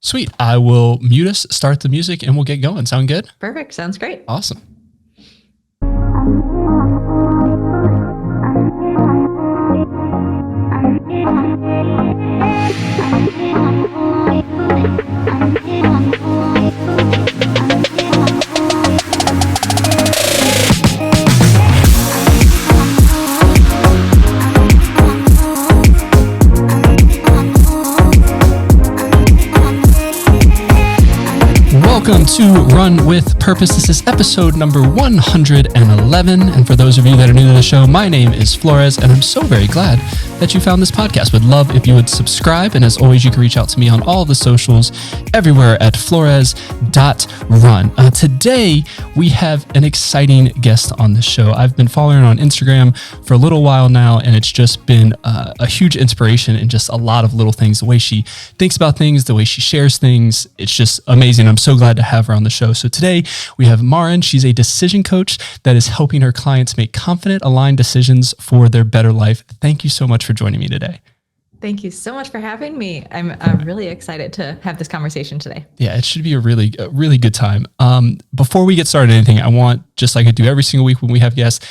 Sweet. I will mute us, start the music, and we'll get going. Sound good? Perfect. Sounds great. Awesome. Welcome to Run with Purpose. This is episode number 111. And for those of you that are new to the show, my name is Flores, and I'm so very glad that you found this podcast. Would love if you would subscribe. And as always, you can reach out to me on all the socials everywhere at flores.run. Today, we have an exciting guest on the show. I've been following her on Instagram for a little while now, and it's just been a huge inspiration in just a lot of little things. The way she thinks about things, the way she shares things, it's just amazing. I'm so glad to have her on the show. So today we have Marin. She's a decision coach that is helping her clients make confident, aligned decisions for their better life. Thank you so much for joining me today. Thank you so much for having me. I'm really excited to have this conversation today. Yeah, it should be a really good time. Before we get started anything, I want, just like I do every single week when we have guests,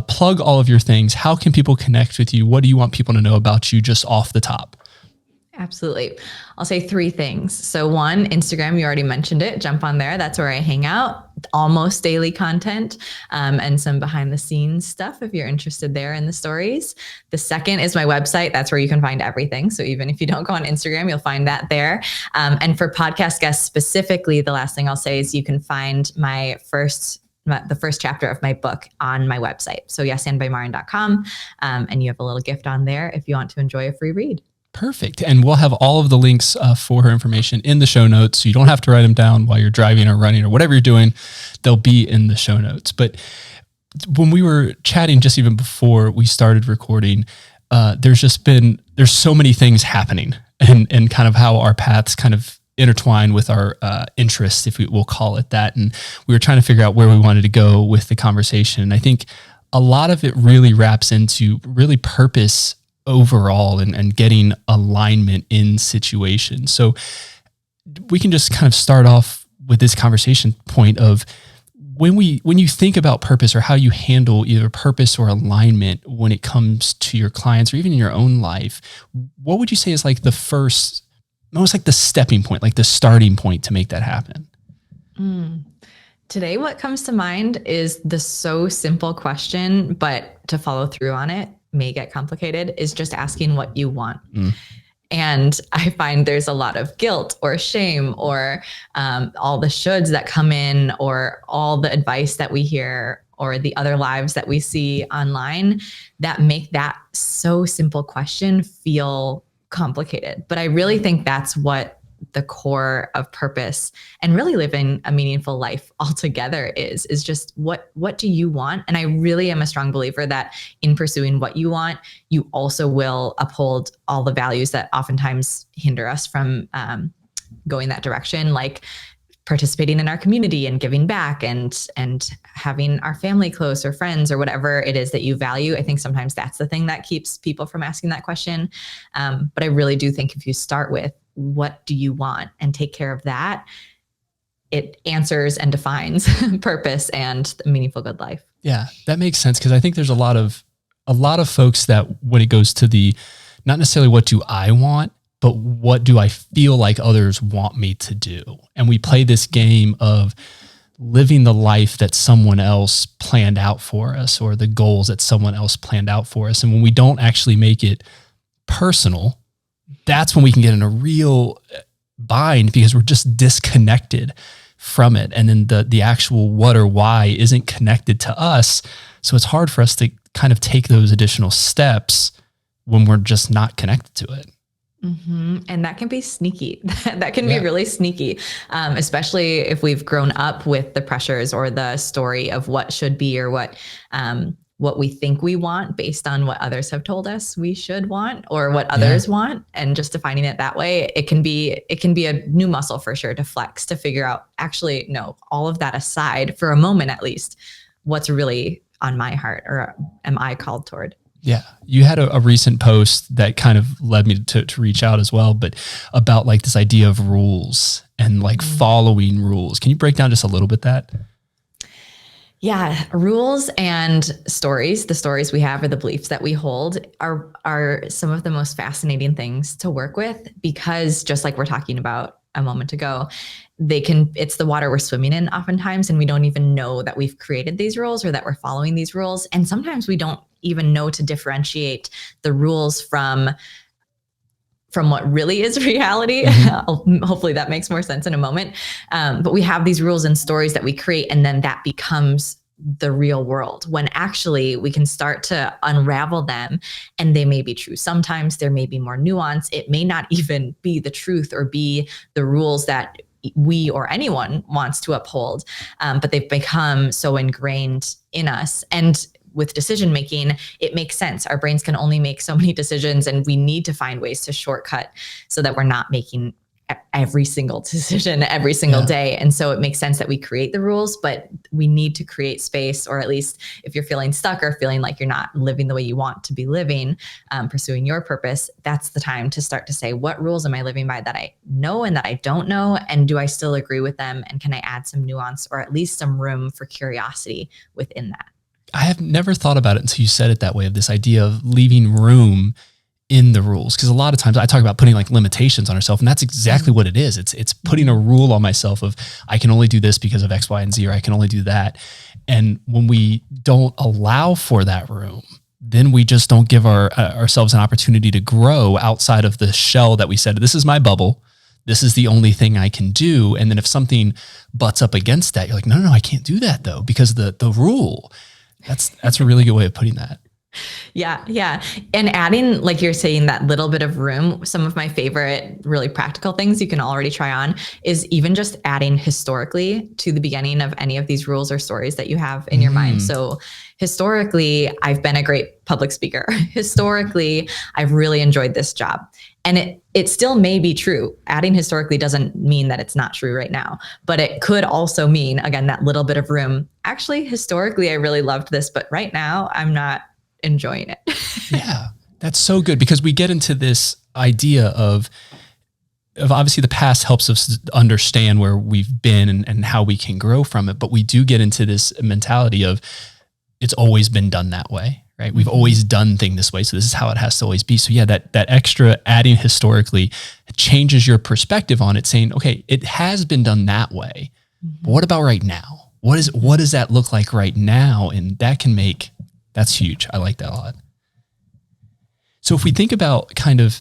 plug all of your things. How can people connect with you? What do you want people to know about you just off the top? Absolutely. I'll say three things. So one, Instagram, you already mentioned it. Jump on there. That's where I hang out. Almost daily content and some behind the scenes stuff if you're interested there in the stories. The second is my website. That's where you can find everything. So even if you don't go on Instagram, you'll find that there. And for podcast guests specifically, the last thing I'll say is you can find the first chapter of my book on my website. So yesandbymarin.com. And you have a little gift on there if you want to enjoy a free read. Perfect. And we'll have all of the links for her information in the show notes. So you don't have to write them down while you're driving or running or whatever you're doing. They'll be in the show notes. But when we were chatting just even before we started recording, there's so many things happening and kind of how our paths kind of intertwine with our interests, if we'll call it that. And we were trying to figure out where we wanted to go with the conversation. And I think a lot of it really wraps into really purpose overall and getting alignment in situations. So we can just kind of start off with this conversation point of when you think about purpose or how you handle either purpose or alignment when it comes to your clients or even in your own life, what would you say is like the first, almost like the stepping point, like the starting point to make that happen? Today, what comes to mind is the so simple question, but to follow through on it may get complicated, is just asking what you want. And I find there's a lot of guilt or shame or all the shoulds that come in or all the advice that we hear or the other lives that we see online that make that so simple question feel complicated. But I really think that's what the core of purpose and really living a meaningful life altogether is just what do you want? And I really am a strong believer that in pursuing what you want, you also will uphold all the values that oftentimes hinder us from going that direction, like participating in our community and giving back and having our family close or friends or whatever it is that you value. I think sometimes that's the thing that keeps people from asking that question. But I really do think if you start with what do you want and take care of that, it answers and defines purpose and a meaningful good life. Yeah, that makes sense. Cause I think there's a lot of folks that when it goes to the, not necessarily what do I want, but what do I feel like others want me to do? And we play this game of living the life that someone else planned out for us or the goals that someone else planned out for us. And when we don't actually make it personal, that's when we can get in a real bind because we're just disconnected from it. And then the actual what or why isn't connected to us. So it's hard for us to kind of take those additional steps when we're just not connected to it. Mm-hmm. And that can be sneaky. That can be really sneaky, especially if we've grown up with the pressures or the story of what should be or what we think we want based on what others have told us we should want or what others want. And just defining it that way, it can be a new muscle for sure to flex, to figure out, actually, no, all of that aside for a moment, at least, what's really on my heart or am I called toward? Yeah. You had a recent post that kind of led me to reach out as well, but about like this idea of rules and like following rules. Can you break down just a little bit that? Yeah, rules and stories, the stories we have or the beliefs that we hold are some of the most fascinating things to work with, because just like we're talking about a moment ago, it's the water we're swimming in oftentimes, and we don't even know that we've created these rules or that we're following these rules. And sometimes we don't even know to differentiate the rules from what really is reality. Hopefully that makes more sense in a moment. But we have these rules and stories that we create, and then that becomes the real world, when actually we can start to unravel them, and they may be true. Sometimes there may be more nuance. It may not even be the truth or be the rules that we or anyone wants to uphold, but they've become so ingrained in us. And with decision making, it makes sense. Our brains can only make so many decisions, and we need to find ways to shortcut so that we're not making every single decision every single day. And so it makes sense that we create the rules, but we need to create space, or at least if you're feeling stuck or feeling like you're not living the way you want to be living, pursuing your purpose, that's the time to start to say, what rules am I living by that I know and that I don't know? And do I still agree with them? And can I add some nuance or at least some room for curiosity within that? I have never thought about it until you said it that way, of this idea of leaving room in the rules. Because a lot of times I talk about putting like limitations on ourselves, and that's exactly what it is. It's putting a rule on myself of, I can only do this because of X, Y, and Z, or I can only do that. And when we don't allow for that room, then we just don't give ourselves an opportunity to grow outside of the shell that we said, this is my bubble. This is the only thing I can do. And then if something butts up against that, you're like, no, I can't do that though, because the rule. That's a really good way of putting that. Yeah. And adding, like you're saying, that little bit of room, some of my favorite really practical things you can already try on is even just adding historically to the beginning of any of these rules or stories that you have in your mind. So historically, I've been a great public speaker. Historically, I've really enjoyed this job. And it still may be true. Adding historically doesn't mean that it's not true right now, but it could also mean, again, that little bit of room. Actually, historically, I really loved this, but right now I'm not enjoying it. Yeah, that's so good, because we get into this idea of obviously the past helps us understand where we've been and how we can grow from it. But we do get into this mentality of, it's always been done that way, right? We've always done things this way, so this is how it has to always be. So yeah, that extra adding historically changes your perspective on it, saying, okay, it has been done that way. But what about right now? What does that look like right now? And that's huge. I like that a lot. So if we think about kind of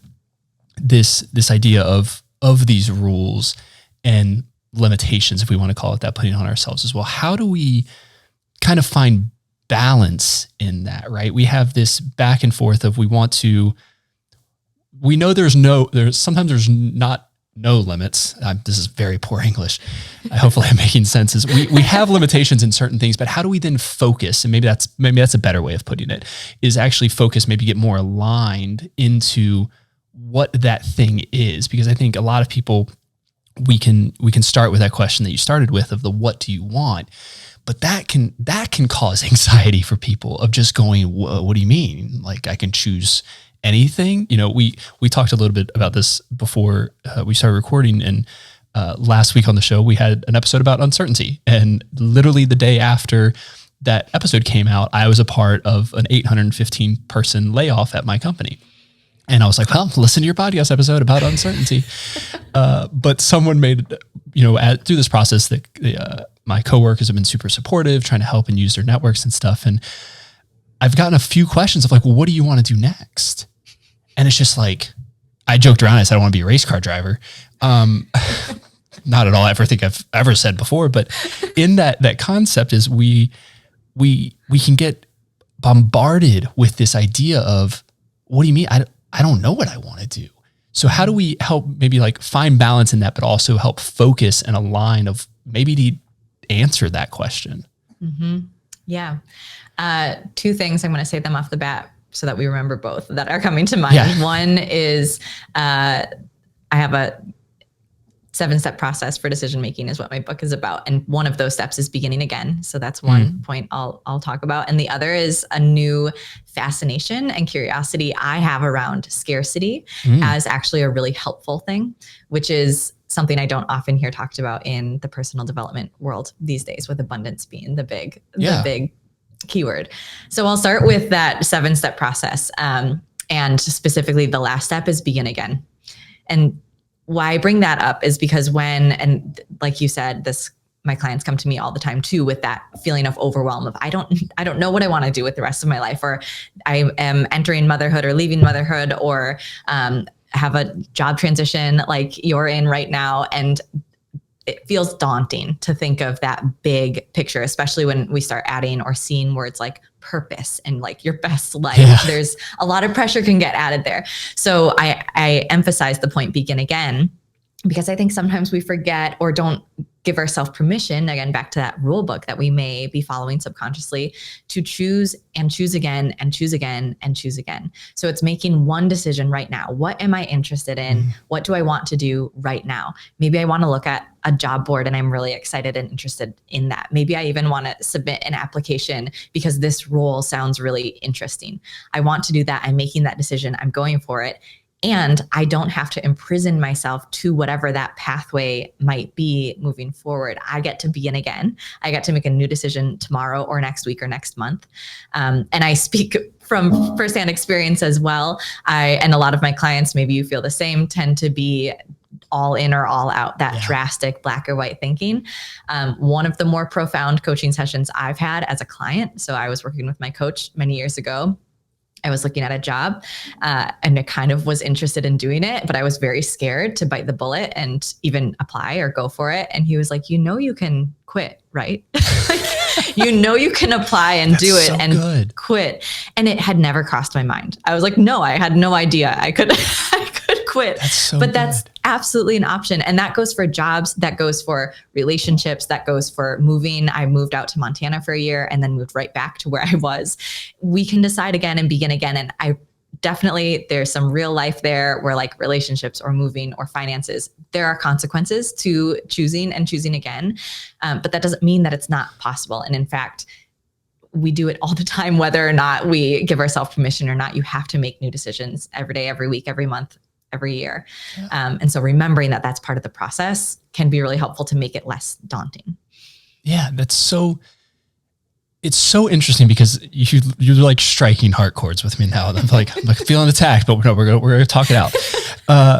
this idea of these rules and limitations, if we want to call it that, putting on ourselves as well, how do we kind of find balance in that, right? We have this back and forth of, we know sometimes there's not no limits. This is very poor English. Hopefully I'm making sense. We have limitations in certain things, but how do we then focus? And maybe that's a better way of putting it, is actually focus, maybe get more aligned into what that thing is. Because I think a lot of people, we can start with that question that you started with, of the, what do you want? But that can cause anxiety for people, of just going, what do you mean? Like, I can choose anything? We talked a little bit about this before we started recording, and last week on the show, we had an episode about uncertainty. And literally the day after that episode came out, I was a part of an 815 person layoff at my company. And I was like, well, listen to your podcast episode about uncertainty. But someone made, through this process, that my coworkers have been super supportive, trying to help and use their networks and stuff. And I've gotten a few questions of like, well, what do you want to do next? And it's just like, I joked around. I said, I want to be a race car driver. Not at all. I think I've ever said before, but in that concept is we can get bombarded with this idea of, what do you mean? I don't know what I want to do. So how do we help maybe like find balance in that, but also help focus and align of maybe to answer that question? Yeah. Two things. I'm going to say them off the bat so that we remember both that are coming to mind. Yeah. One is, I have 7-step process for decision-making is what my book is about. And one of those steps is beginning again. So that's one point I'll talk about. And the other is a new fascination and curiosity I have around scarcity as actually a really helpful thing, which is something I don't often hear talked about in the personal development world these days, with abundance being the big keyword. So I'll start with that 7-step process. And specifically the last step is begin again. And why I bring that up is because and like you said, my clients come to me all the time too, with that feeling of overwhelm of, I don't know what I want to do with the rest of my life, or I am entering motherhood or leaving motherhood, or have a job transition like you're in right now. And it feels daunting to think of that big picture, especially when we start adding or seeing words like purpose and like your best life. Yeah. There's a lot of pressure can get added there. So I emphasize the point, begin again, because I think sometimes we forget or don't give ourselves permission, again, back to that rule book that we may be following subconsciously, to choose and choose again and choose again and choose again. So it's making one decision right now. What am I interested in? What do I want to do right now? Maybe I want to look at a job board and I'm really excited and interested in that. Maybe I even want to submit an application because this role sounds really interesting. I want to do that. I'm making that decision. I'm going for it. And I don't have to imprison myself to whatever that pathway might be moving forward. I get to begin again. I get to make a new decision tomorrow or next week or next month. And I speak from firsthand experience as well. And a lot of my clients, maybe you feel the same, tend to be all in or all out, that drastic black or white thinking. One of the more profound coaching sessions I've had as a client. So I was working with my coach many years ago. I was looking at a job and I kind of was interested in doing it, but I was very scared to bite the bullet and even apply or go for it. And he was like, you can quit, right? You can apply and do it and quit. And it had never crossed my mind. I was like, no, I had no idea I could quit. That's absolutely an option. And that goes for jobs, that goes for relationships, that goes for moving. I moved out to Montana for a year and then moved right back to where I was. We can decide again and begin again. And I definitely, there's some real life there where, like relationships or moving or finances, there are consequences to choosing and choosing again. But that doesn't mean that it's not possible. And in fact, we do it all the time, whether or not we give ourselves permission or not. You have to make new decisions every day, every week, every month, every year. And so remembering that that's part of the process can be really helpful to make it less daunting. Yeah, it's so interesting because you're like striking heart chords with me now. I'm like feeling attacked, but we're going to talk it out.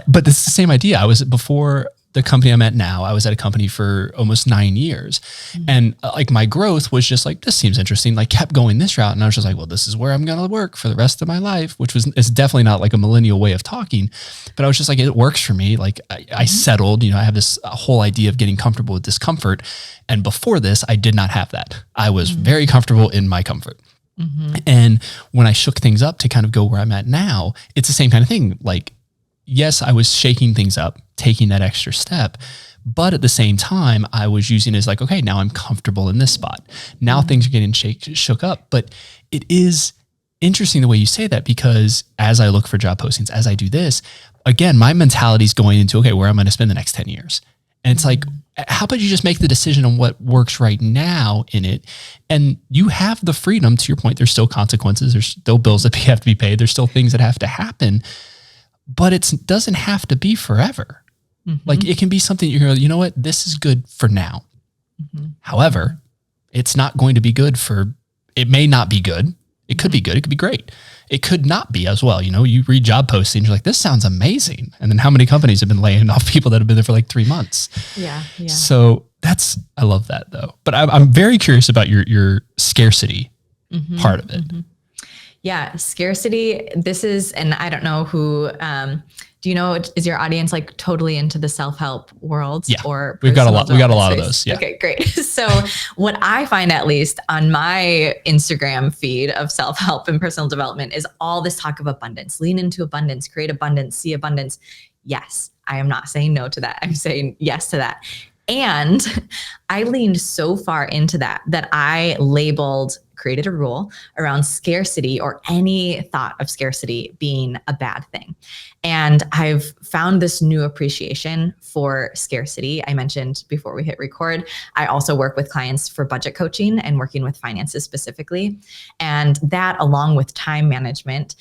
But it's the same idea. Before the company I'm at now, I was at a company for almost 9 years. And like my growth was just like, this seems interesting, like kept going this route. And I was just like, well, this is where I'm going to work for the rest of my life, it's definitely not like a millennial way of talking, but I was just like, it works for me. Like I settled, I have this whole idea of getting comfortable with discomfort. And before this, I did not have that. I was very comfortable in my comfort. And when I shook things up to kind of go where I'm at now, it's the same kind of thing. Like, yes, I was shaking things up, taking that extra step, but at the same time, I was using it as like, okay, now I'm comfortable in this spot. Now things are getting shook up. But it is interesting the way you say that, because as I look for job postings, as I do this, again, my mentality is going into, okay, where am I going to spend the next 10 years? And it's like, how about you just make the decision on what works right now in it? And you have the freedom, to your point, there's still consequences. There's still bills that have to be paid. There's still things that have to happen. But it doesn't have to be forever. Like it can be something you know what, this is good for now. However, it's not going to be good it may not be good. It could be good. It could be great. It could not be as well. You read job postings, you're like, this sounds amazing. And then how many companies have been laying off people that have been there for like 3 months? Yeah. So I love that though. But I'm very curious about your scarcity part of it. Yeah, scarcity. This is, and I don't know who, do you know, is your audience like totally into the self-help world? Yeah, or we got a lot of those. Yeah. Okay, great. So what I find, at least on my Instagram feed of self-help and personal development, is all this talk of abundance. Lean into abundance, create abundance, see abundance. Yes, I am not saying no to that. I'm saying yes to that. And I leaned so far into that I labeled created a rule around scarcity or any thought of scarcity being a bad thing. And I've found this new appreciation for scarcity. I mentioned before we hit record, I also work with clients for budget coaching and working with finances specifically. And that, along with time management,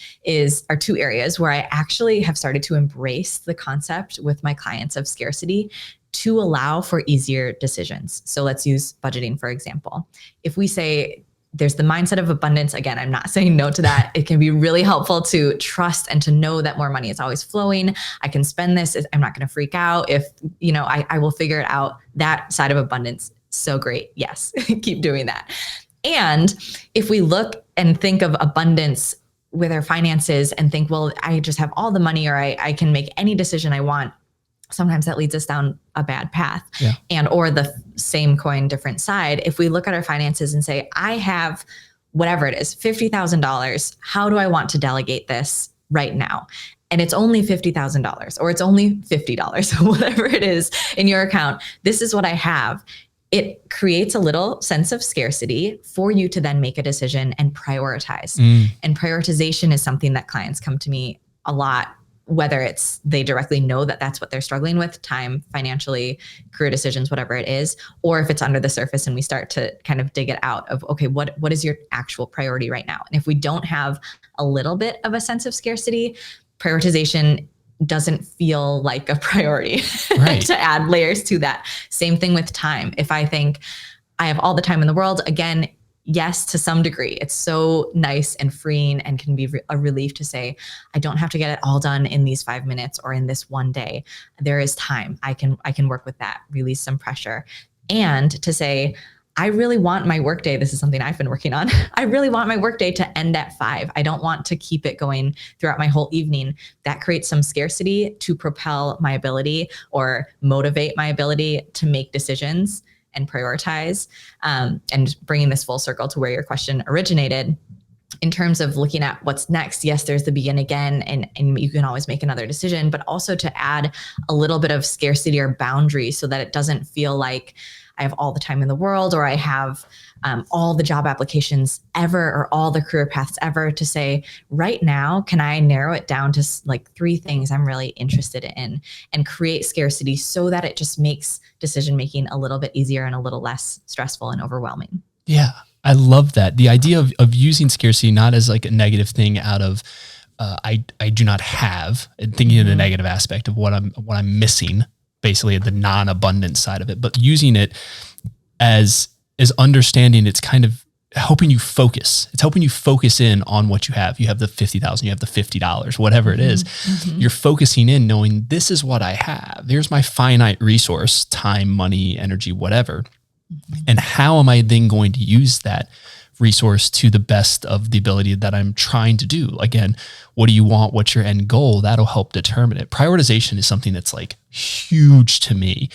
are two areas where I actually have started to embrace the concept with my clients of scarcity to allow for easier decisions. So let's use budgeting, for example. If we say there's the mindset of abundance, again, I'm not saying no to that. It can be really helpful to trust and to know that more money is always flowing. I can spend this. I'm not going to freak out. If, I will figure it out. That side of abundance, so great. Yes, keep doing that. And if we look and think of abundance with our finances and think, well, I just have all the money, or I can make any decision I want, sometimes that leads us down a bad path. Yeah. And or the same coin, different side. If we look at our finances and say, I have whatever it is, $50,000, how do I want to delegate this right now? And it's only $50,000 or it's only $50, whatever it is in your account. This is what I have. It creates a little sense of scarcity for you to then make a decision and prioritize. And prioritization is something that clients come to me a lot, whether it's they directly know that that's what they're struggling with, time, financially, career decisions, whatever it is, or if it's under the surface and we start to kind of dig it out of, okay, what is your actual priority right now? And if we don't have a little bit of a sense of scarcity, prioritization doesn't feel like a priority. Right. To add layers to that. Same thing with time. If I think I have all the time in the world, again, yes, to some degree, it's so nice and freeing and can be a relief to say, I don't have to get it all done in these 5 minutes or in this one day. There is time. I can work with that, release some pressure. And to say, I really want my workday. This is something I've been working on. I really want my workday to end at 5. I don't want to keep it going throughout my whole evening. That creates some scarcity to propel my ability or motivate my ability to make decisions and prioritize, and bringing this full circle to where your question originated. In terms of looking at what's next, yes, there's the begin again, and you can always make another decision, but also to add a little bit of scarcity or boundary so that it doesn't feel like I have all the time in the world, or I have all the job applications ever, or all the career paths ever, to say, right now, can I narrow it down to like 3 things I'm really interested in, and create scarcity so that it just makes decision-making a little bit easier and a little less stressful and overwhelming. Yeah, I love that. The idea of using scarcity not as like a negative thing out of, I do not have, and thinking of the negative aspect of what I'm missing, basically the non-abundant side of it, but using it as understanding it's kind of helping you focus. It's helping you focus in on what you have. You have the 50,000, you have the $50, whatever it is. You're focusing in knowing this is what I have. There's my finite resource, time, money, energy, whatever. And how am I then going to use that resource to the best of the ability that I'm trying to do? Again, what do you want? What's your end goal? That'll help determine it. Prioritization is something that's like huge to me,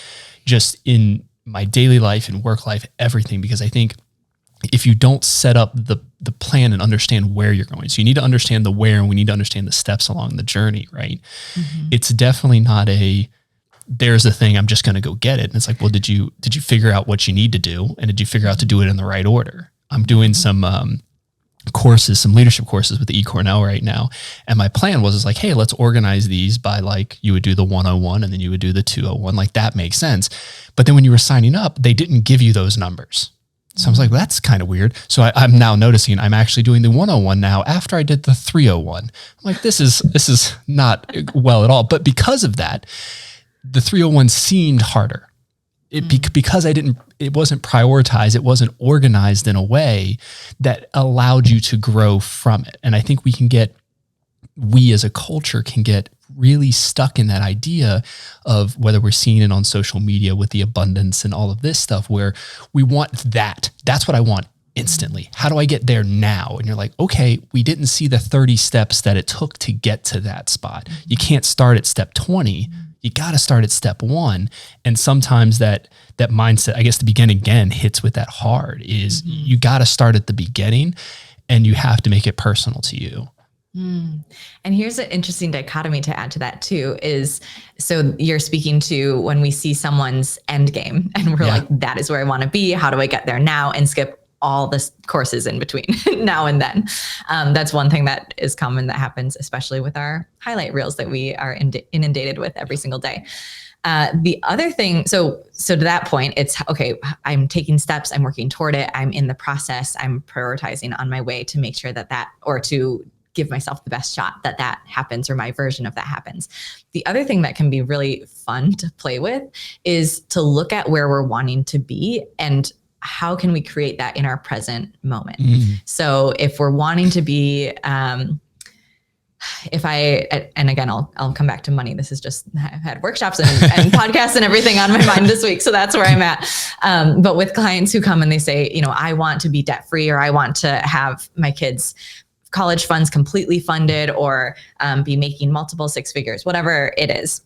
just in my daily life and work life, everything, because I think if you don't set up the plan and understand where you're going, so you need to understand the where, and we need to understand the steps along the journey, right? It's definitely not there's a thing, I'm just going to go get it. And it's like, well, did you figure out what you need to do? And did you figure out to do it in the right order? I'm doing some courses, some leadership courses with the eCornell right now. And my plan was like, hey, let's organize these by like, you would do the 101 and then you would do the 201. Like that makes sense. But then when you were signing up, they didn't give you those numbers. So I was like, well, that's kind of weird. So I'm now noticing I'm actually doing the 101 now after I did the 301. I'm like, this is not well at all. But because of that, the 301 seemed harder. Because it wasn't prioritized, it wasn't organized in a way that allowed you to grow from it. And I think we as a culture can get really stuck in that idea of whether we're seeing it on social media with the abundance and all of this stuff, where we want that's what I want instantly. How do I get there now? And you're like, okay, we didn't see the 30 steps that it took to get to that spot. You can't start at step 20. You got to start at step 1. And sometimes that mindset, I guess the beginning again hits with that hard, is you got to start at the beginning and you have to make it personal to you. And here's an interesting dichotomy to add to that too, is so you're speaking to when we see someone's end game and we're like, that is where I want to be. How do I get there now? And skip all the courses in between now and then. That's one thing that is common that happens, especially with our highlight reels that we are inundated with every single day. The other thing, so to that point, it's okay, I'm taking steps, I'm working toward it, I'm in the process, I'm prioritizing on my way to make sure that or to give myself the best shot that happens, or my version of that happens. The other thing that can be really fun to play with is to look at where we're wanting to be and how can we create that in our present moment. So if we're wanting to be, and again, I'll come back to money. This is just, I've had workshops and podcasts and everything on my mind this week. So that's where I'm at. But with clients who come and they say, I want to be debt free, or I want to have my kids' college funds completely funded, or be making multiple six figures, whatever it is,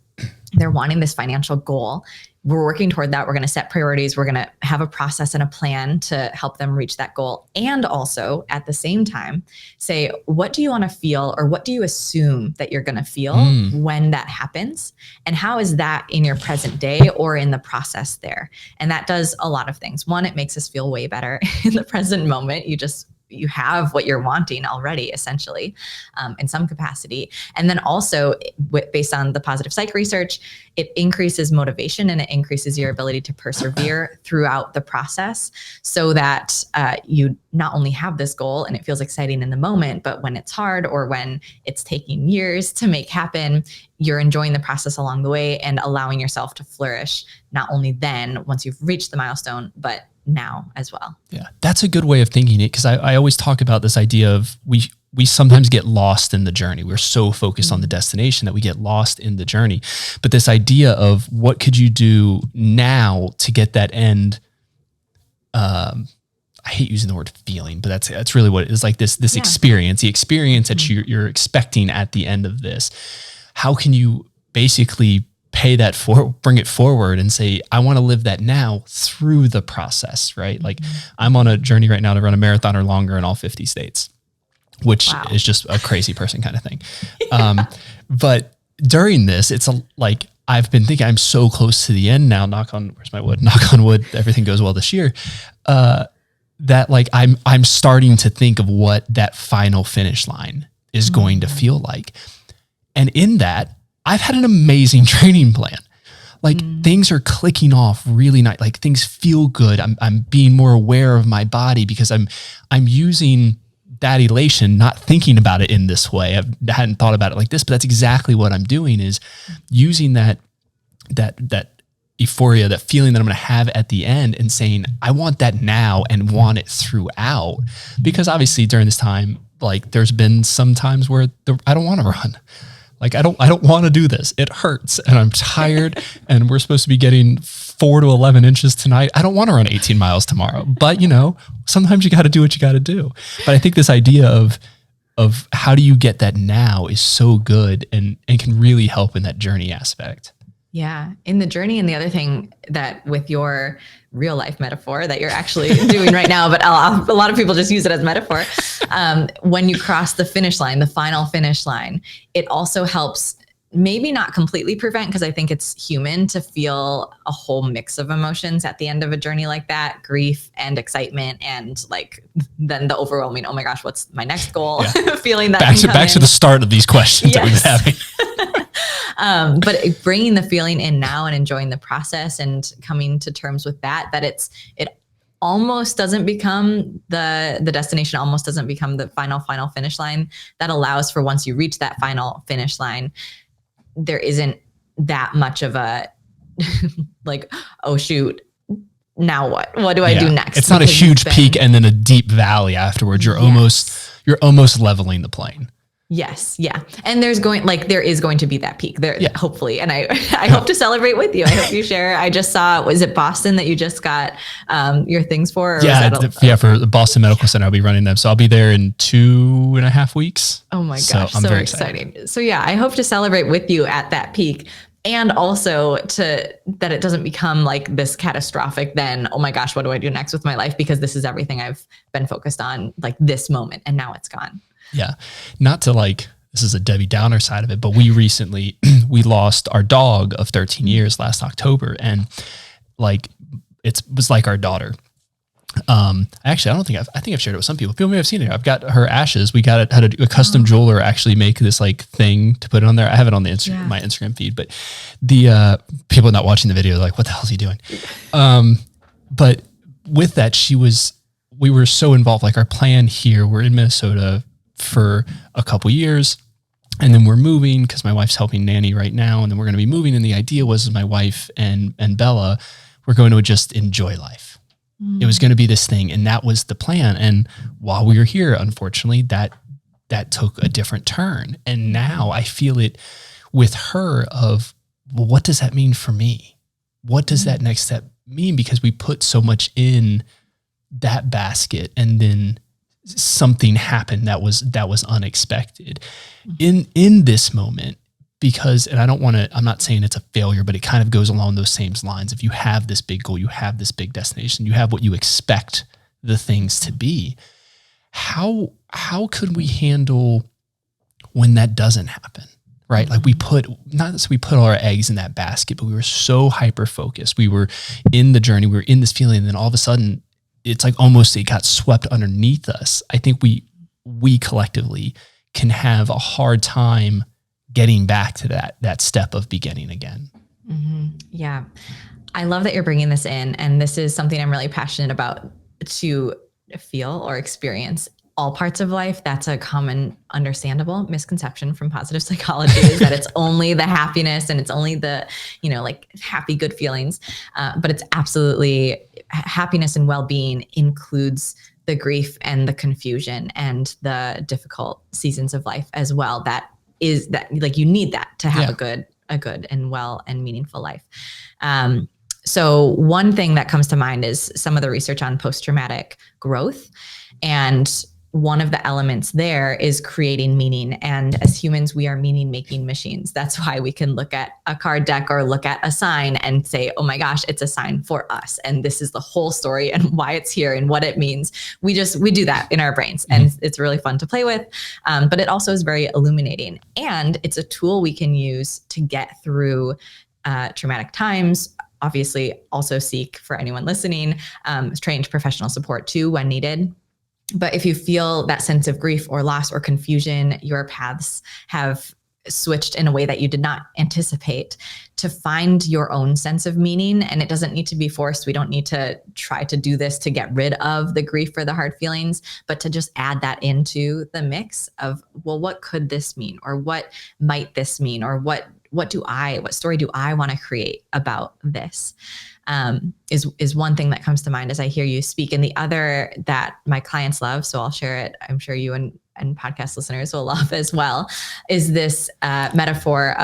they're wanting this financial goal. We're working toward that. We're going to set priorities. We're going to have a process and a plan to help them reach that goal. And also at the same time, say, what do you want to feel, or what do you assume that you're going to feel when that happens? And how is that in your present day or in the process there? And that does a lot of things. One, it makes us feel way better in the present moment. You have what you're wanting already, essentially, in some capacity. And then also, based on the positive psych research, it increases motivation and it increases your ability to persevere throughout the process, so that you not only have this goal and it feels exciting in the moment, but when it's hard or when it's taking years to make happen, you're enjoying the process along the way and allowing yourself to flourish, not only then once you've reached the milestone, but now as well. Yeah, that's a good way of thinking it, because I always talk about this idea of we sometimes get lost in the journey. We're so focused on the destination that we get lost in the journey. But this idea of what could you do now to get that end, I hate using the word feeling, but that's really what it is, like this experience, the experience that you're expecting at the end of this. How can you basically bring it forward and say, I want to live that now through the process, right? Like I'm on a journey right now to run a marathon or longer in all 50 states, which is just a crazy person kind of thing. But during this, it's like, I've been thinking I'm so close to the end now, where's my wood? Knock on wood, everything goes well this year. That like, I'm starting to think of what that final finish line is going to feel like. And in that, I've had an amazing training plan. Like things are clicking off really nice. Like things feel good. I'm being more aware of my body because I'm using that elation, not thinking about it in this way. I hadn't thought about it like this, but that's exactly what I'm doing, is using that euphoria, that feeling that I'm going to have at the end, and saying, I want that now and want it throughout. Because obviously during this time, like there's been some times where I don't want to run. Like, I don't want to do this. It hurts and I'm tired and we're supposed to be getting 4 to 11 inches tonight. I don't want to run 18 miles tomorrow, but sometimes you got to do what you got to do. But I think this idea of how do you get that now is so good and can really help in that journey aspect. Yeah. In the journey. And the other thing that with your real life metaphor that you're actually doing right now, but a lot of people just use it as metaphor. When you cross the finish line, the final finish line, it also helps maybe not completely prevent, because I think it's human to feel a whole mix of emotions at the end of a journey like that, grief and excitement, and like then the overwhelming, oh my gosh, what's my next goal? Yeah. Feeling that back to the start of these questions that we've been having. But bringing the feeling in now and enjoying the process and coming to terms with that it almost doesn't become the destination, almost doesn't become the final finish line. That allows for, once you reach that final finish line, there isn't that much of a like, oh shoot, now what do I do next? It's not a huge peak and then a deep valley afterwards. You're almost leveling the plane. Yes. Yeah. And there is going to be that peak there, hopefully. And I hope to celebrate with you. I hope you share. I just saw, was it Boston that you just got your things for? Or for the Boston Medical Center, I'll be running them. So I'll be there in 2.5 weeks. Oh my gosh. So very exciting. So yeah, I hope to celebrate with you at that peak. And also that it doesn't become like this catastrophic, then, oh my gosh, what do I do next with my life? Because this is everything I've been focused on, like this moment, and now it's gone. Yeah. Not to this is a Debbie Downer side of it, but we recently, we lost our dog of 13 years last October. And it was like our daughter. I think I've shared it with some people. People may have seen it. I've got her ashes. We had a custom jeweler actually make this like thing to put it on there. I have it on the my Instagram feed, but the people not watching the video are like, what the hell is he doing? But with that, we were so involved. Like our plan here, we're in Minnesota for a couple years, and then we're moving because my wife's helping nanny right now, and then we're going to be moving. And the idea was my wife and Bella, we're going to just enjoy life. It was going to be this thing, and that was the plan. And while we were here, unfortunately, that took a different turn. And now I feel it with her of, well, what does that mean for me? What does that next step mean? Because we put so much in that basket, and then something happened that was unexpected in this moment. Because, and I'm not saying it's a failure, but it kind of goes along those same lines. If you have this big goal, you have this big destination, you have what you expect the things to be. How could we handle when that doesn't happen? Right? Like we put all our eggs in that basket, but we were so hyper-focused. We were in the journey, we were in this feeling, and then all of a sudden it's like almost it got swept underneath us. I think we collectively can have a hard time getting back to that step of beginning again. Mm-hmm. Yeah. I love that you're bringing this in. And this is something I'm really passionate about, to feel or experience all parts of life. That's a common understandable misconception from positive psychology, is that it's only the happiness and it's only the, like happy, good feelings. But it's absolutely, happiness and well-being includes the grief and the confusion and the difficult seasons of life as well. That like you need that to have a good and well and meaningful life. So one thing that comes to mind is some of the research on post-traumatic growth. And one of the elements there is creating meaning. And as humans, we are meaning-making machines. That's why we can look at a card deck or look at a sign and say, oh my gosh, it's a sign for us. And this is the whole story and why it's here and what it means. We do that in our brains, and it's really fun to play with. But it also is very illuminating. And it's a tool we can use to get through traumatic times. Obviously, also seek, for anyone listening, trained professional support too when needed. But if you feel that sense of grief or loss or confusion, your paths have switched in a way that you did not anticipate, to find your own sense of meaning. And it doesn't need to be forced. We don't need to try to do this to get rid of the grief or the hard feelings, but to just add that into the mix of, well, what could this mean? Or what might this mean? Or what story do I want to create about this? Is one thing that comes to mind as I hear you speak. And the other that my clients love, so I'll share it, I'm sure you and podcast listeners will love as well, is this metaphor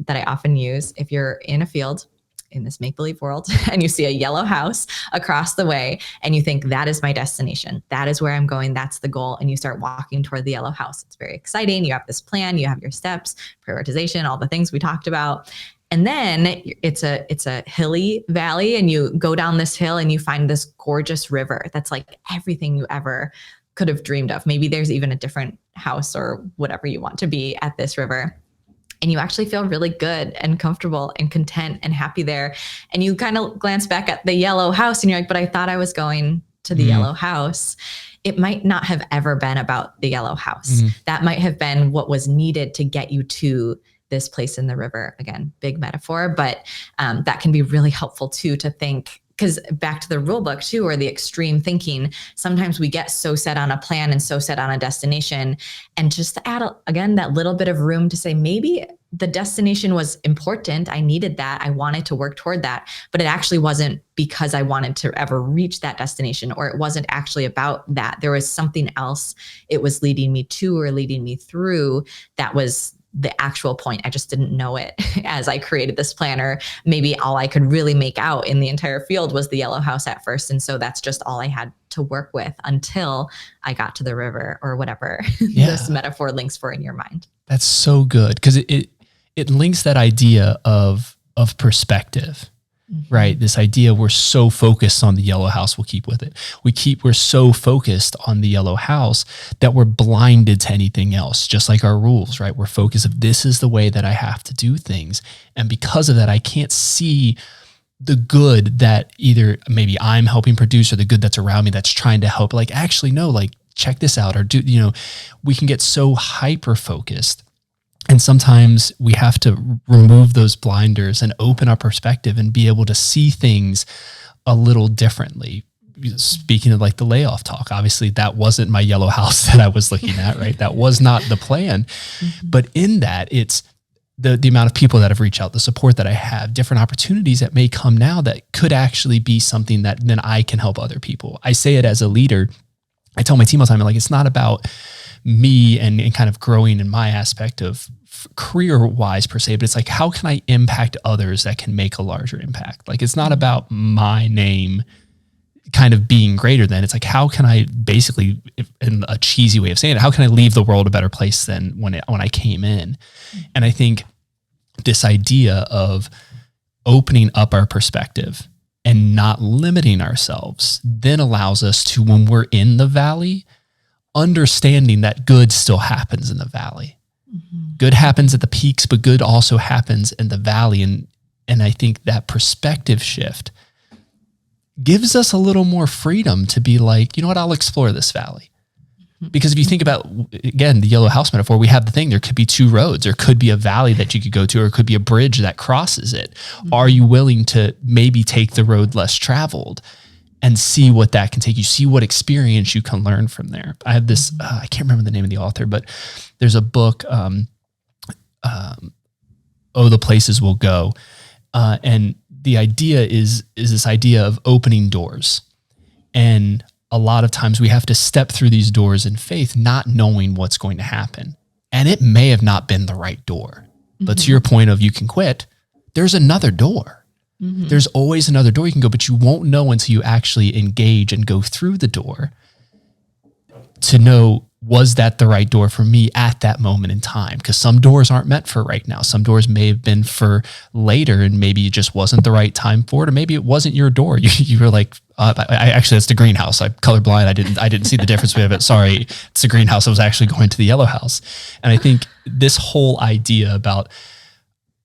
that I often use. If you're in a field in this make-believe world and you see a yellow house across the way and you think, that is my destination, that is where I'm going, that's the goal, and you start walking toward the yellow house. It's very exciting. You have this plan, you have your steps, prioritization, all the things we talked about. And then it's a hilly valley, and you go down this hill and you find this gorgeous river that's like everything you ever could have dreamed of. Maybe there's even a different house or whatever you want to be at this river. And you actually feel really good and comfortable and content and happy there. And you kind of glance back at the yellow house and you're like, but I thought I was going to the yellow house. It might not have ever been about the yellow house. That might have been what was needed to get you to this place in the river. Again, big metaphor, but that can be really helpful too, to think, because back to the rule book too, or the extreme thinking, sometimes we get so set on a plan and so set on a destination, and just to add again, that little bit of room to say, maybe the destination was important. I needed that. I wanted to work toward that, but it actually wasn't because I wanted to ever reach that destination, or it wasn't actually about that. There was something else it was leading me to or leading me through that was the actual point. I just didn't know it as I created this plan, or maybe all I could really make out in the entire field was the yellow house at first. And so that's just all I had to work with until I got to the river, or whatever this metaphor links for in your mind. That's so good, because it links that idea of perspective. Right. This idea, we're so focused on the yellow house, we'll keep with it. We're so focused on the yellow house that we're blinded to anything else, just like our rules, right? We're focused of, this is the way that I have to do things. And because of that, I can't see the good that either maybe I'm helping produce or the good that's around me that's trying to help, like, actually, no, like, check this out, or we can get so hyper focused. And sometimes we have to remove those blinders and open our perspective and be able to see things a little differently. Speaking of like the layoff talk, obviously that wasn't my yellow house that I was looking at, right? That was not the plan. But in that, it's the amount of people that have reached out, the support that I have, different opportunities that may come now that could actually be something that then I can help other people. I say it as a leader. I tell my team all the time, like, it's not about me and kind of growing in my aspect of career-wise per se, but it's like, how can I impact others that can make a larger impact? Like, it's not about my name kind of being greater than. It's like, how can I basically, in a cheesy way of saying it, how can I leave the world a better place than when I came in? And I think this idea of opening up our perspective and not limiting ourselves then allows us to, when we're in the valley, understanding that good still happens in the valley. Good happens at the peaks, but good also happens in the valley. And I think that perspective shift gives us a little more freedom to be like, you know what, I'll explore this valley. Because if you think about, again, the yellow house metaphor, we have the thing, there could be two roads, there could be a valley that you could go to, or it could be a bridge that crosses it. Are you willing to maybe take the road less traveled and see what that can take you, see what experience you can learn from there? I have this, I can't remember the name of the author, but there's a book, Oh, the Places We'll Go. And the idea is this idea of opening doors. And a lot of times we have to step through these doors in faith, not knowing what's going to happen. And it may have not been the right door. But to your point of you can quit, there's another door. There's always another door you can go, but you won't know until you actually engage and go through the door to know, was that the right door for me at that moment in time? Because some doors aren't meant for right now. Some doors may have been for later, and maybe it just wasn't the right time for it, or maybe it wasn't your door. You were like, I actually, it's the greenhouse. I'm colorblind. I didn't see the difference with it. Sorry, it's the greenhouse. I was actually going to the yellow house. And I think this whole idea about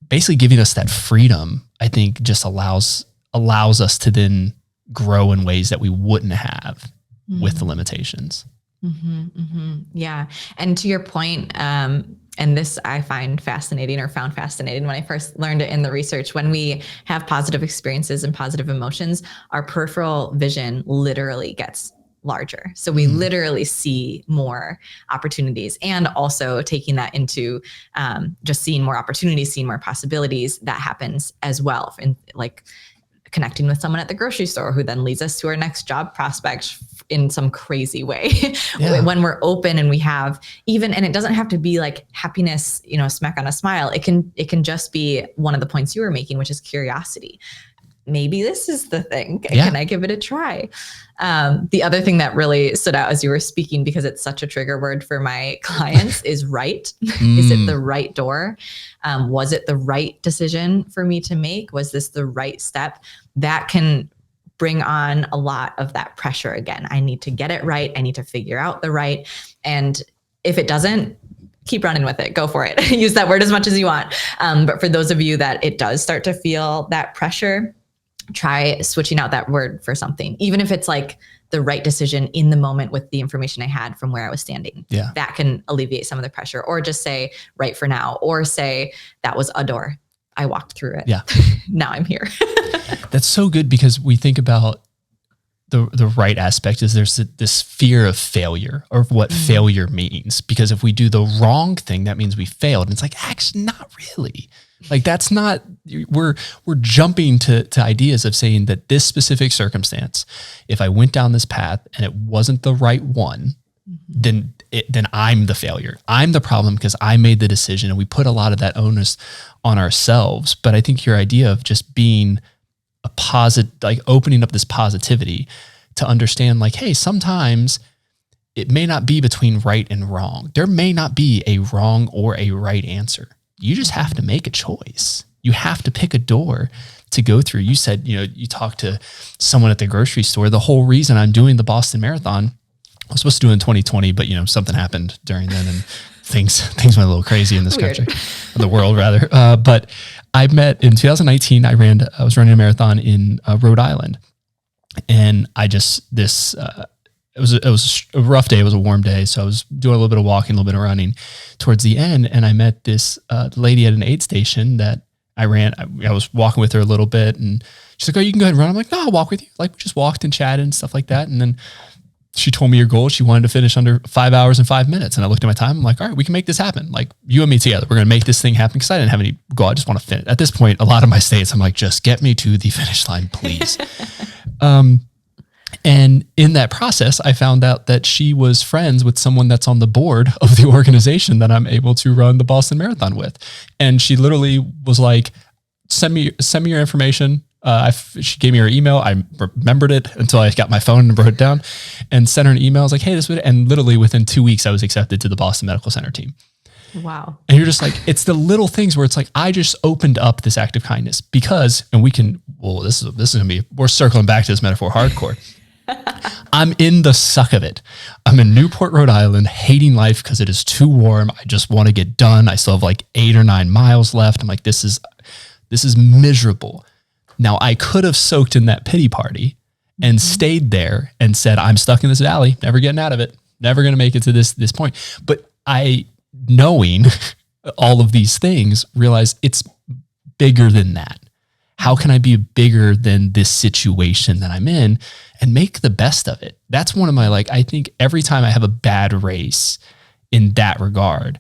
basically giving us that freedom, I think just allows us to then grow in ways that we wouldn't have with the limitations. Yeah. And to your point, and this I found fascinating when I first learned it in the research, when we have positive experiences and positive emotions, our peripheral vision literally gets larger. So we literally see more opportunities, and also taking that into just seeing more opportunities, seeing more possibilities, that happens as well. And like connecting with someone at the grocery store who then leads us to our next job prospect in some crazy way. Yeah. When we're open and we have even, and it doesn't have to be like happiness, smack on a smile. It can just be one of the points you were making, which is curiosity. Maybe this is the thing. Yeah. Can I give it a try? The other thing that really stood out as you were speaking, because it's such a trigger word for my clients, is right. Is it the right door? Was it the right decision for me to make? Was this the right step? That can bring on a lot of that pressure again. I need to get it right. I need to figure out the right. And if it doesn't, keep running with it. Go for it. Use that word as much as you want. But for those of you that it does start to feel that pressure, try switching out that word for something, even if it's like the right decision in the moment with the information I had from where I was standing. Yeah. That can alleviate some of the pressure, or just say right for now, or say that was a door. I walked through it. Yeah. Now I'm here. That's so good, because we think about the right aspect is there's this fear of failure, or what failure means. Because if we do the wrong thing, that means we failed. And it's like, actually, not really. Like, that's not, we're jumping to ideas of saying that this specific circumstance, if I went down this path and it wasn't the right one, then I'm the failure. I'm the problem because I made the decision, and we put a lot of that onus on ourselves. But I think your idea of just being a positive, like opening up this positivity to understand, like, hey, sometimes it may not be between right and wrong. There may not be a wrong or a right answer. You just have to make a choice. You have to pick a door to go through. You said, you talked to someone at the grocery store. The whole reason I'm doing the Boston Marathon, I was supposed to do it in 2020, but something happened during then, and things went a little crazy in this country, in the world rather. But I met in 2019. I was running a marathon in Rhode Island, and it was a rough day. It was a warm day. So I was doing a little bit of walking, a little bit of running towards the end. And I met this lady at an aid station that I ran. I was walking with her a little bit, and she's like, "Oh, you can go ahead and run." I'm like, "No, I'll walk with you." Like, we just walked and chatted and stuff like that. And then she told me her goal. She wanted to finish under 5 hours and 5 minutes. And I looked at my time. I'm like, all right, we can make this happen. Like, you and me together, we're going to make this thing happen. Cause I didn't have any goal. I just want to finish. At this point, a lot of my states, I'm like, just get me to the finish line, please. And in that process, I found out that she was friends with someone that's on the board of the organization that I'm able to run the Boston Marathon with. And she literally was like, send me your information. She gave me her email. I remembered it until I got my phone and wrote it down and sent her an email. I was like, hey, and literally within 2 weeks, I was accepted to the Boston Medical Center team. Wow. And you're just like, it's the little things where it's like, I just opened up this act of kindness because, and this is going to be, we're circling back to this metaphor hardcore. I'm in the suck of it. I'm in Newport, Rhode Island, hating life because it is too warm. I just want to get done. I still have like 8 or 9 miles left. I'm like, this is miserable. Now, I could have soaked in that pity party and stayed there and said, I'm stuck in this valley, never getting out of it, never going to make it to this point. But I, knowing all of these things, realized it's bigger than that. How can I be bigger than this situation that I'm in and make the best of it? That's one of my, I think every time I have a bad race in that regard,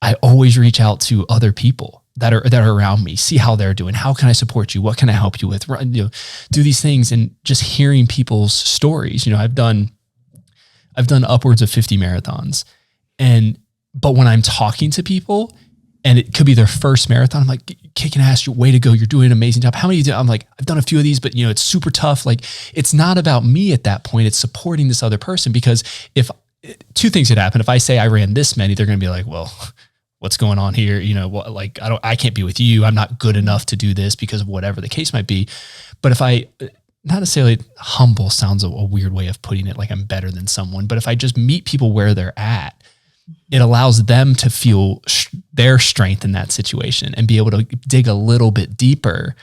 I always reach out to other people that are around me, see how they're doing. How can I support you? What can I help you with? Do these things, and just hearing people's stories. I've done upwards of 50 marathons, but when I'm talking to people, and it could be their first marathon, I'm like, kicking ass, way to go. You're doing an amazing job. How many do? I'm like, I've done a few of these, but it's super tough. Like, it's not about me at that point. It's supporting this other person, because if 2 things could happen. If I say I ran this many, they're going to be like, well, what's going on here? I can't be with you. I'm not good enough to do this because of whatever the case might be. But if I, not necessarily humble sounds a weird way of putting it, like I'm better than someone, but if I just meet people where they're at, it allows them to feel their strength in that situation and be able to dig a little bit deeper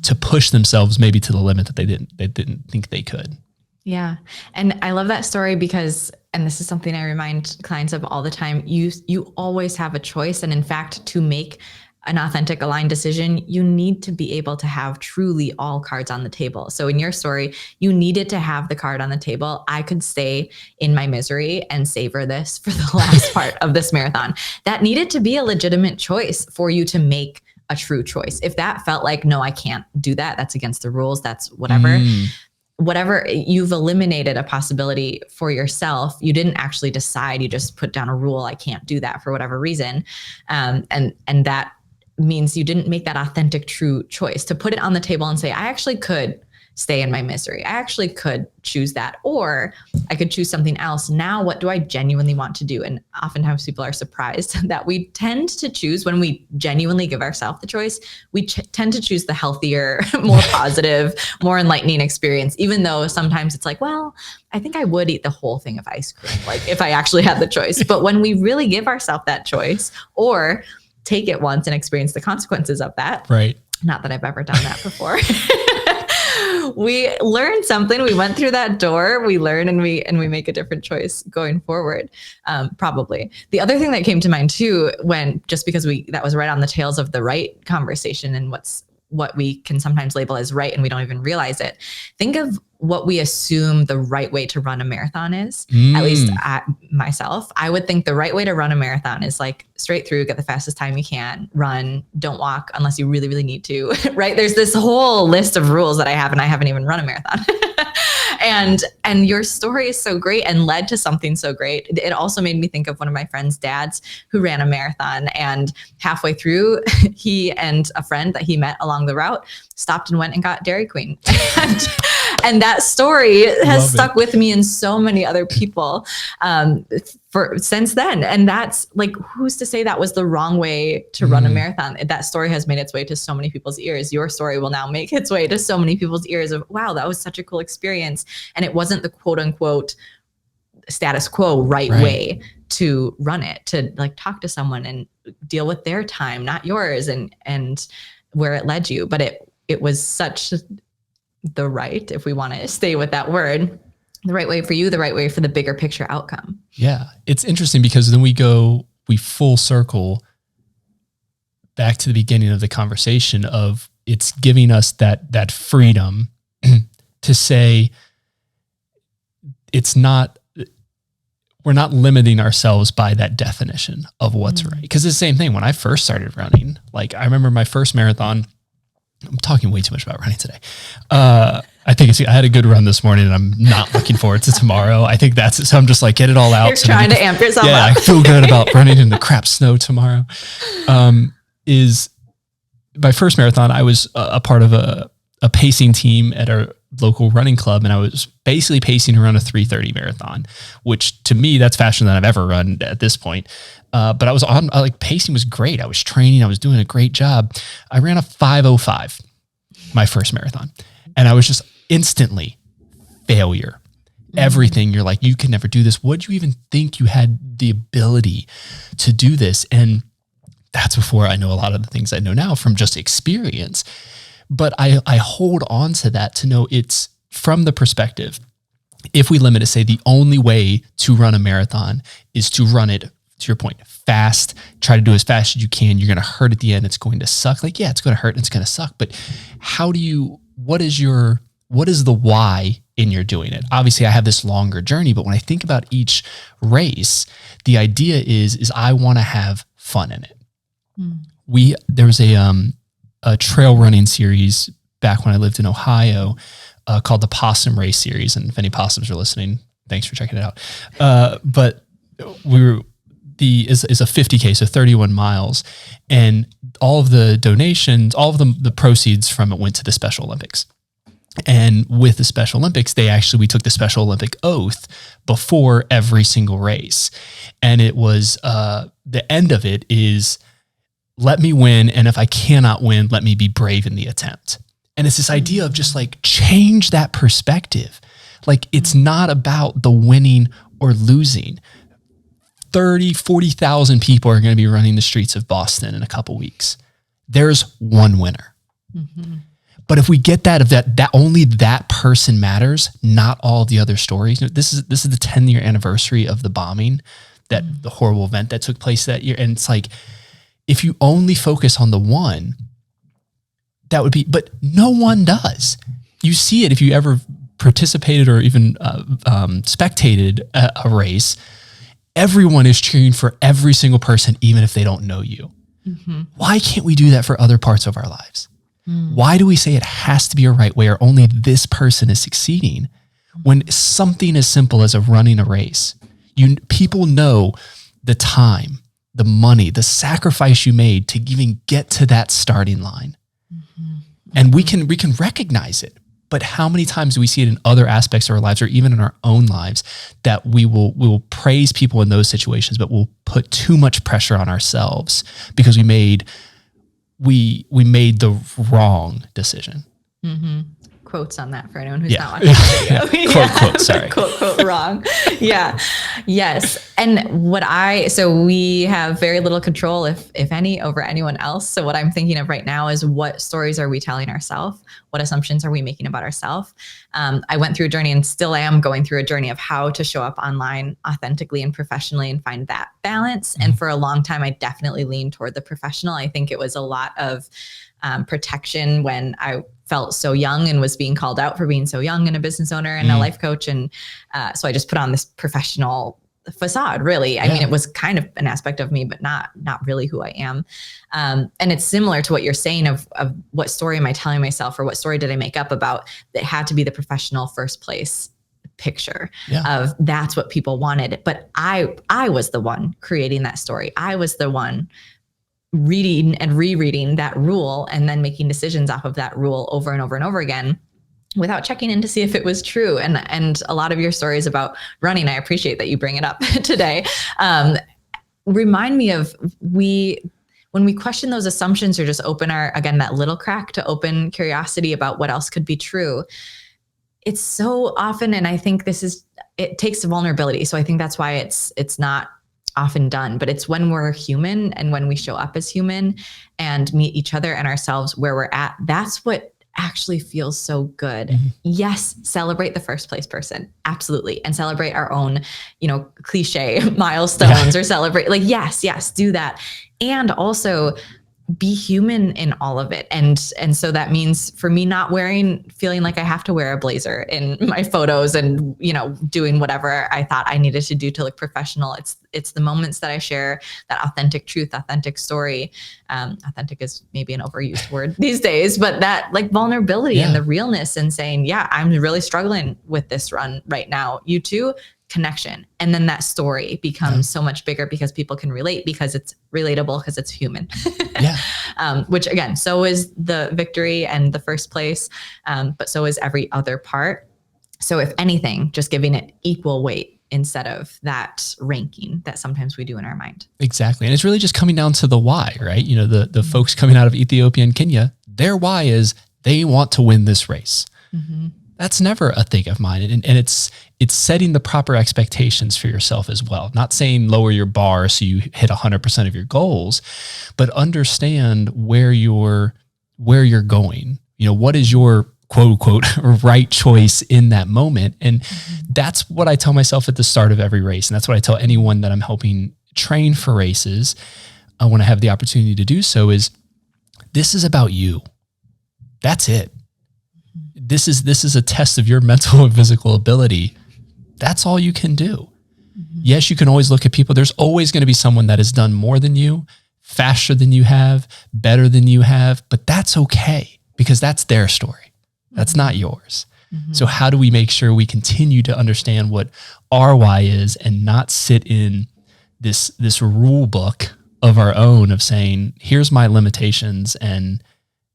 to push themselves maybe to the limit that they didn't think they could. Yeah. And I love that story because, and this is something I remind clients of all the time, you always have a choice. And in fact, to make an authentic, aligned decision, you need to be able to have truly all cards on the table. So in your story, you needed to have the card on the table. I could stay in my misery and savor this for the last part of this marathon. That needed to be a legitimate choice for you to make a true choice. If that felt like, no, I can't do that, that's against the rules, that's whatever. Whatever, you've eliminated a possibility for yourself. You didn't actually decide, you just put down a rule. I can't do that for whatever reason. And that means you didn't make that authentic, true choice to put it on the table and say, I actually could stay in my misery. I actually could choose that, or I could choose something else. Now, what do I genuinely want to do? And oftentimes people are surprised that we tend to choose, when we genuinely give ourselves the choice, we tend to choose the healthier, more positive, more enlightening experience, even though sometimes it's like, well, I think I would eat the whole thing of ice cream, like if I actually had the choice. But when we really give ourselves that choice, or take it once and experience the consequences of that. Right. Not that I've ever done that before. We learn something. We went through that door. We learn and we make a different choice going forward. Probably. The other thing that came to mind too, because that was right on the tails of the right conversation and what we can sometimes label as right and we don't even realize it. Think of what we assume the right way to run a marathon is. At least myself, I would think the right way to run a marathon is like straight through, get the fastest time you can, run, don't walk unless you really, really need to, right? There's this whole list of rules that I have, and I haven't even run a marathon. And your story is so great and led to something so great. It also made me think of one of my friend's dads who ran a marathon, and halfway through, he and a friend that he met along the route stopped and went and got Dairy Queen. And that story has stuck with me and so many other people since then. And that's like, who's to say that was the wrong way to run a marathon? That story has made its way to so many people's ears. Your story will now make its way to so many people's ears of, wow, that was such a cool experience. And it wasn't the quote unquote status quo right way to run it, to like talk to someone and deal with their time, not yours. And where it led you. But it was such the right, if we want to stay with that word, the right way for you, the right way for the bigger picture outcome. Yeah. It's interesting because then we full circle back to the beginning of the conversation of it's giving us that freedom to say we're not limiting ourselves by that definition of what's right. Because it's the same thing when I first started running. Like I remember my first marathon. I'm talking way too much about running today. I think I had a good run this morning and I'm not looking forward to tomorrow. I think that's it. So I'm just like, get it all out. You're trying to amp yourself up. Yeah, I feel good about running in the crap snow tomorrow. Is my first marathon. I was a part of a pacing team at our local running club. And I was basically pacing around a 3:30 marathon, which to me, that's faster than I've ever run at this point. But I was pacing was great. I was training. I was doing a great job. I ran a 5:05, my first marathon. And I was just instantly failure. Everything. You're like, you can never do this. Would you even think you had the ability to do this? And that's before I know a lot of the things I know now from just experience. But I hold on to that to know it's from the perspective, if we limit it, say the only way to run a marathon is to run it, to your point, fast, try to do as fast as you can. You're going to hurt at the end. It's going to suck. Like, yeah, it's going to hurt and it's going to suck. But what is the why in your doing it? Obviously I have this longer journey, but when I think about each race, the idea is I want to have fun in it. There was a trail running series back when I lived in Ohio called the Possum Race Series. And if any possums are listening, thanks for checking it out. But is a 50K, so 31 miles. And all of the donations, all of the proceeds from it went to the Special Olympics. And with the Special Olympics, we took the Special Olympic oath before every single race. And it was, the end of it is, let me win. And if I cannot win, let me be brave in the attempt. And it's this idea of just like change that perspective. Like it's not about the winning or losing. 30, 40,000 people are going to be running the streets of Boston in a couple weeks. There's one winner. But if we get that only that person matters, not all the other stories. This is the 10-year anniversary of the bombing, the horrible event that took place that year. And it's like, if you only focus on the one, that would be, but no one does. You see it if you ever participated or even spectated a race. Everyone is cheering for every single person, even if they don't know you. Why can't we do that for other parts of our lives? Why do we say it has to be a right way or only this person is succeeding when something as simple as running a race, people know the time, the money, the sacrifice you made to even get to that starting line. And we can recognize it. But how many times do we see it in other aspects of our lives or even in our own lives that we will praise people in those situations, but we'll put too much pressure on ourselves because we made the wrong decision. Quotes on that for anyone who's not watching the video. Quote, sorry. Quote wrong. Yeah. Yes. And so we have very little control, if any, over anyone else. So what I'm thinking of right now is what stories are we telling ourselves? What assumptions are we making about ourselves? I went through a journey and still am going through a journey of how to show up online authentically and professionally and find that balance. And for a long time, I definitely leaned toward the professional. I think it was a lot of protection when I felt so young and was being called out for being so young and a business owner and a life coach. And so I just put on this professional facade, really. I mean, it was kind of an aspect of me, but not really who I am. And it's similar to what you're saying of what story am I telling myself or what story did I make up about that had to be the professional first place picture of that's what people wanted. But I was the one creating that story. I was the one reading and rereading that rule and then making decisions off of that rule over and over and over again without checking in to see if it was true. And a lot of your stories about running, I appreciate that you bring it up today. Remind me of when we question those assumptions or just open that little crack to open curiosity about what else could be true. It's so often, and I think it takes vulnerability. So I think that's why it's not often done, but it's when we're human and when we show up as human and meet each other and ourselves where we're at, that's what actually feels so good. Mm-hmm. Yes, celebrate the first place person. Absolutely. And celebrate our own, cliche milestones or celebrate, yes, do that. And also be human in all of it. And so that means for me not feeling like I have to wear a blazer in my photos and, doing whatever I thought I needed to do to look professional. It's the moments that I share, that authentic truth, authentic story. Authentic is maybe an overused word these days, but that like vulnerability and the realness and saying, yeah, I'm really struggling with this run right now. You too. Connection. And then that story becomes so much bigger because people can relate, because it's relatable, because it's human. Which again, so is the victory and the first place, but so is every other part. So if anything, just giving it equal weight instead of that ranking that sometimes we do in our mind. Exactly. And it's really just coming down to the why, right? The folks coming out of Ethiopia and Kenya, their why is they want to win this race. Mm-hmm. That's never a thing of mine. And it's setting the proper expectations for yourself as well. Not saying lower your bar so you hit 100% of your goals, but understand where you're going. What is your quote unquote right choice in that moment? And that's what I tell myself at the start of every race. And that's what I tell anyone that I'm helping train for races when I have the opportunity to do so is this is about you. That's it. This is a test of your mental and physical ability. That's all you can do. Mm-hmm. Yes, you can always look at people. There's always going to be someone that has done more than you, faster than you have, better than you have, but that's okay because that's their story. That's not yours. Mm-hmm. So how do we make sure we continue to understand what our why is and not sit in this rule book of our own of saying, here's my limitations and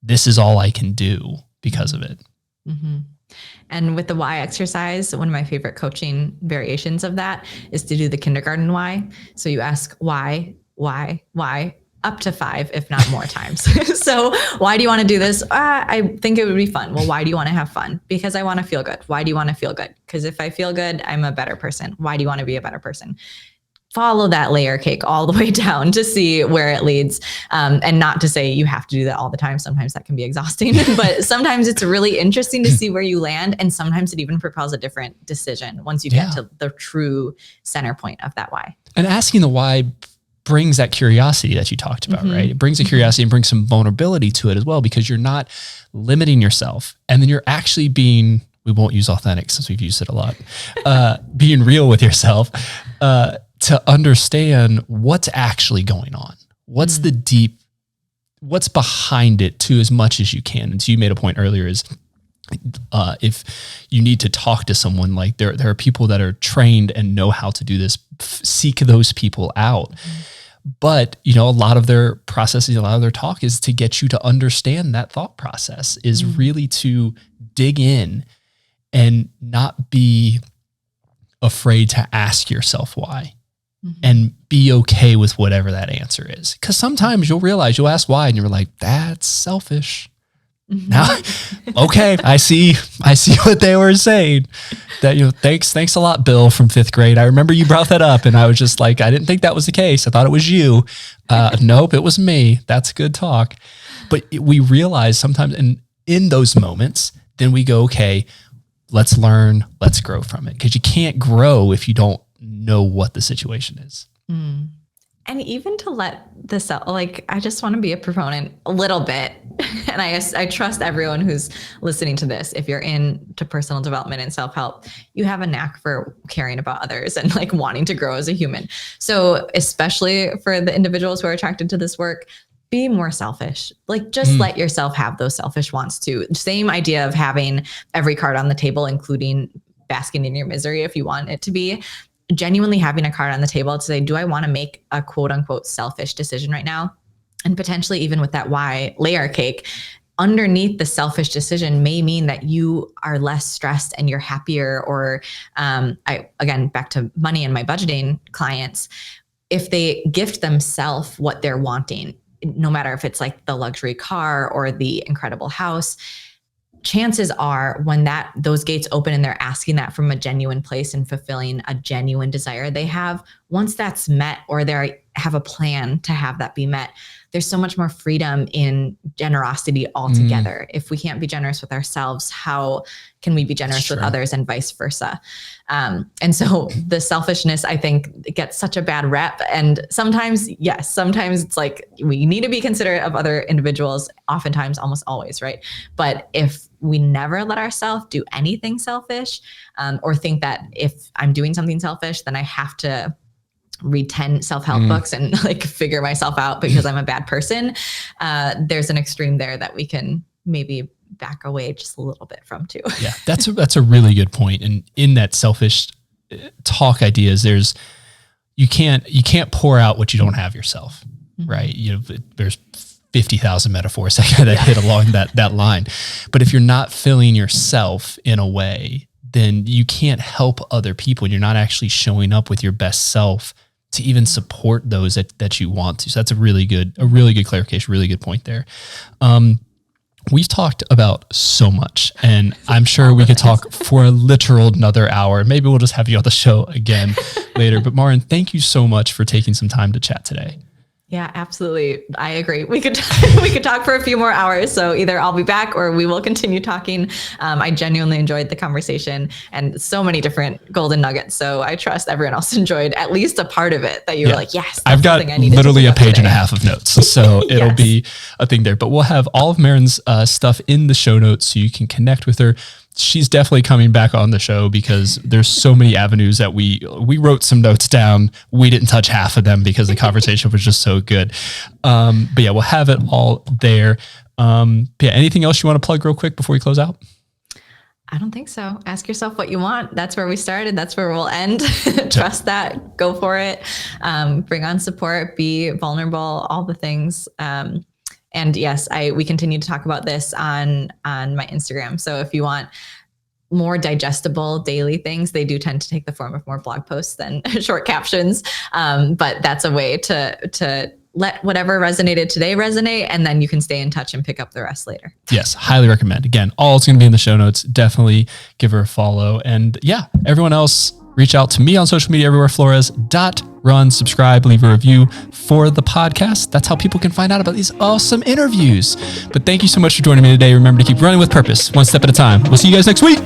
this is all I can do because of it. Mm-hmm. And with the why exercise, one of my favorite coaching variations of that is to do the kindergarten why. So you ask why, up to 5, if not more times. So why do you want to do this? I think it would be fun. Well, why do you want to have fun? Because I want to feel good. Why do you want to feel good? Because if I feel good, I'm a better person. Why do you want to be a better person? Follow that layer cake all the way down to see where it leads. And not to say you have to do that all the time. Sometimes that can be exhausting, but sometimes it's really interesting to see where you land. And sometimes it even propels a different decision once you get to the true center point of that why. And asking the why brings that curiosity that you talked about, right? It brings a curiosity and brings some vulnerability to it as well, because you're not limiting yourself. And then you're actually being, we won't use authentic since we've used it a lot, being real with yourself, to understand what's actually going on. What's what's behind it to as much as you can. And so you made a point earlier is if you need to talk to someone, like there are people that are trained and know how to do this, seek those people out. But, a lot of their processing, a lot of their talk is to get you to understand that thought process, is really to dig in and not be afraid to ask yourself why. And be okay with whatever that answer is. Because sometimes you'll realize, you'll ask why, and you're like, that's selfish. Now, okay, I see what they were saying. That, thanks a lot, Bill from 5th grade. I remember you brought that up, and I was just like, I didn't think that was the case. I thought it was you. Nope, it was me. That's good talk. But we realize sometimes, and in those moments, then we go, okay, let's learn, let's grow from it. Because you can't grow if you don't know what the situation is. And even to let this out, I just want to be a proponent a little bit. And I trust everyone who's listening to this. If you're into personal development and self-help, you have a knack for caring about others and wanting to grow as a human. So especially for the individuals who are attracted to this work, be more selfish. Just let yourself have those selfish wants too. Same idea of having every card on the table, including basking in your misery if you want it to be. Genuinely having a card on the table to say, do I want to make a quote unquote selfish decision right now? And potentially even with that why layer cake, underneath the selfish decision may mean that you are less stressed and you're happier. Or again, back to money and my budgeting clients, if they gift themselves what they're wanting, no matter if it's the luxury car or the incredible house, chances are when those gates open and they're asking that from a genuine place and fulfilling a genuine desire they have, once that's met or they have a plan to have that be met, there's so much more freedom in generosity altogether. If we can't be generous with ourselves, how can we be generous with others, and vice versa? And so the selfishness, I think, gets such a bad rep. And sometimes, yes, sometimes it's like we need to be considerate of other individuals, oftentimes, almost always, right? But if we never let ourselves do anything selfish, or think that if I'm doing something selfish, then I have to read 10 self-help books and like figure myself out because I'm a bad person. There's an extreme there that we can maybe back away just a little bit from too. Yeah, that's a really good point. And in that selfish talk ideas, you can't pour out what you don't have yourself, right? There's 50,000 metaphors that hit along that line. But if you're not filling yourself in a way, then you can't help other people. You're not actually showing up with your best self to even support those that you want to. So that's a really good clarification, really good point there. We've talked about so much, and I'm sure we could talk for a literal another hour. Maybe we'll just have you on the show again later. But Marin, thank you so much for taking some time to chat today. Yeah, absolutely. I agree. We could talk for a few more hours. So either I'll be back or we will continue talking. I genuinely enjoyed the conversation and so many different golden nuggets. So I trust everyone else enjoyed at least a part of it that you were like, yes, I've got literally a page and a half of notes. So it'll be a thing there, but we'll have all of Marin's stuff in the show notes so you can connect with her. She's definitely coming back on the show because there's so many avenues that we wrote some notes down. We didn't touch half of them because the conversation was just so good. But yeah, we'll have it all there. Anything else you want to plug real quick before we close out? I don't think so. Ask yourself what you want. That's where we started. That's where we'll end. Trust that. Go for it. Bring on support. Be vulnerable. All the things. And yes, we continue to talk about this on my Instagram. So if you want more digestible daily things, they do tend to take the form of more blog posts than short captions. But that's a way to let whatever resonated today resonate, and then you can stay in touch and pick up the rest later. Yes, highly recommend. Again, all it's going to be in the show notes. Definitely give her a follow. And yeah, everyone else, reach out to me on social media everywhere, Flores.run, subscribe, leave a review for the podcast. That's how people can find out about these awesome interviews. But thank you so much for joining me today. Remember to keep running with purpose, one step at a time. We'll see you guys next week.